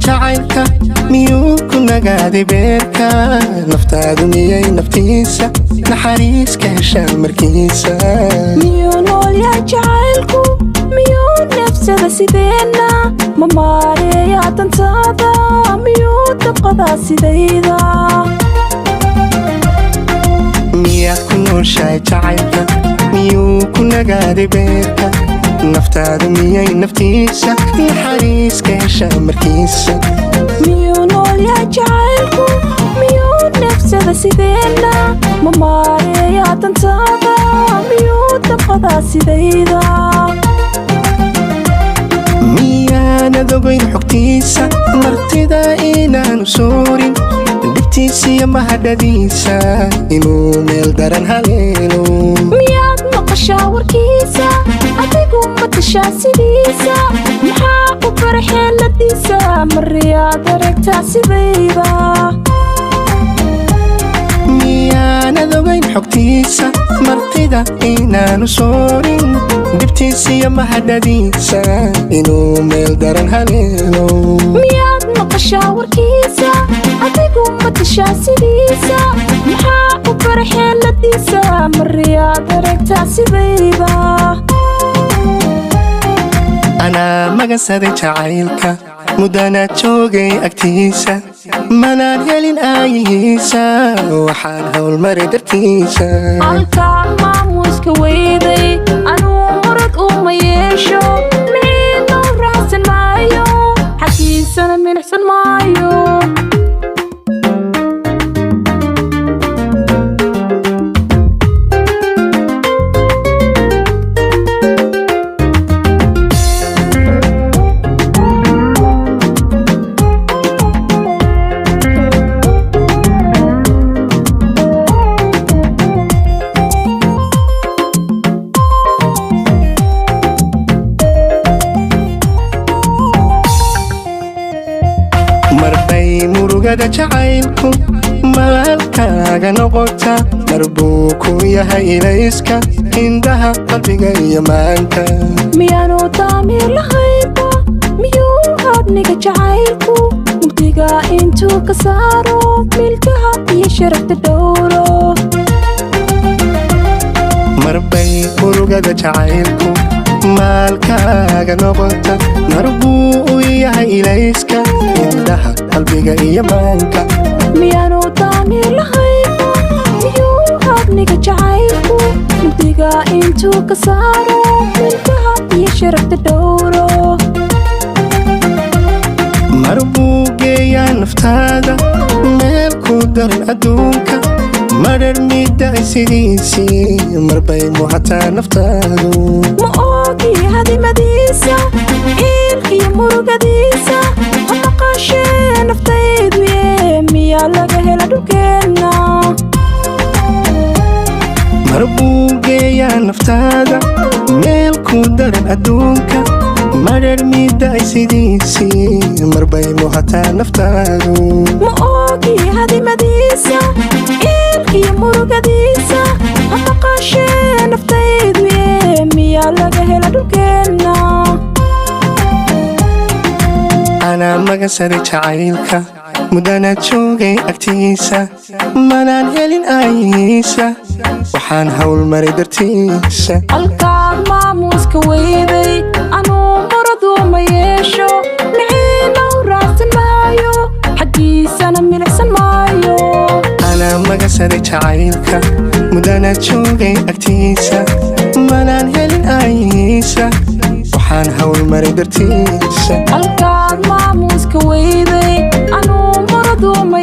jacaylka miyuu ku nagaaday beerka naftaadu miyay naftiisa naxariis ka heshaa markiisa miyuu nool yahay jacaylku miyuu nafsada sideena ma maareeyaa dantaada miyuu dabqadaa sidayda miyaad ku nooshahay jacaylka miyuu ku nagaaday beerka naftaadu miyay naftiisa naxariis ka heshaa markiisa miyuu nool yahay jacaylku miyuu nafsada sideena ma maareeyaa dantaada miyuu dabqadaa sidayda miyaanad ogayn xogtiisa martida inaanu soorin dhibtiisiyo mahadhadiisa inuu meel daran haleelo miyaad maqashaa warkiisa adigu matashaa sidiisa maxaa ku bara xeeladiisa mariyaad aragtaa sidayda miyaanad ogayn xogtiisa martida inaanu soorin dhibtiisiyo mahadhadiisa inuu meel daran haleelo miyaad maqashaa warkiisa adigu matashaa sidiisa maxaa ku bara xeeladiisa mariyaad aragtaa sidayda anaa magansaday jacaylka muddana joogay agtiisa manaan helin aayihiisa waxaan howlmaray dartiisa halkaan maamuuska weyday anuu murad uma yeesho miina raacsan maayo xaggiisana milixsan maayo marbay murugada jacaylku maalkaaga noqota marbuu ku yahay ilayska indhaha qalbiga iyo maanka miyaanu daamiir lahaynba miyuu habniga jacaylku mugdiga intuu ka saaro milkaha iyo sharafta dhowro marbay murugada jacaylku maalkaaga noqota marbuu u yahay ilayska indhaha qalbiga iyo maanka miyaanu daamiir lahaynba miyuu habniga jacaylku mugdiga intuu ka saaro milkaha iyo sharafta dhowro marbuu geeyaa naftaada meel ku daran adduunka marar midday sidiisii marbay muhataa naftaadu ma oogi hadimadiisa iilkiyo murugadiisa ma maqashee naftaydu yee miyaa laga hela dhulkeenna marbuu geeyaa naftaada meel ku daran adduunka marar midday sidiisii marbay muhataa naftaadu ma oogi hadimadiisa iilkiyo murugadiisa ma maqashee naftaydu yee miyaa laga hela dhulkeenna anaa magansaday jacaylka muddana joogay agtiisa manaan helin aayihiisa waxaan howlmaray dartiisa halkaan maamuuska weyday anuu murad uma yeesho mixiina u raacsan maayo xaggiisana milixsan maayo anaa magansaday jacaylka muddana joogay agtiisa manaan helin aayihiisa waxaan howlmaray dartiisa halkaan maamuuska weyday anuu murad uma